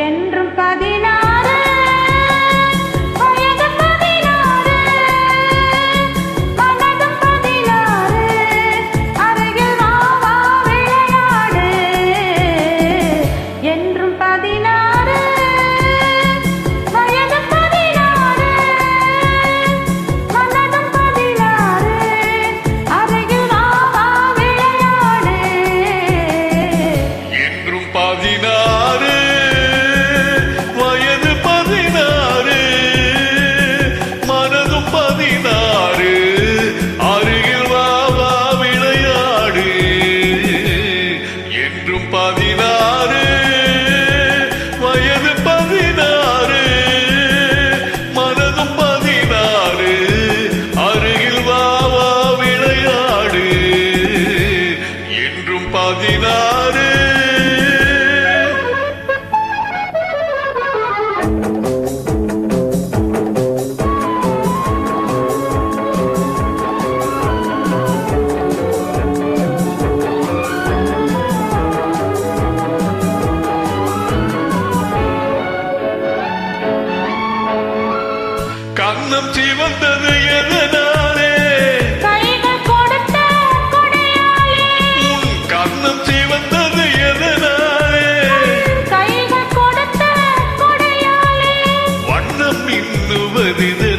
என்றும் 16 வயது 16 மனதும் 16 அருகில் வா வா விளையாடு என்றும் 16 வயது 16 மனதும் 16 அருகில் வா வா விளையாடு என்றும் 16 வயது 16 மனதும் 16 அருகில் வா வா விளையாடு என்றும் 16 வயது 16 மனதும் 16 அருகில் வா வா விளையாடு என்றும் 16 கண்ணம் சிவந்தது எதனாலே கைகள் கொடுத்த கொடையாளே உன் கண்ணம் சிவந்தது எதனாலே கைகள் கொடுத்த கொடையாளே வண்ணம் இன்னுவதிது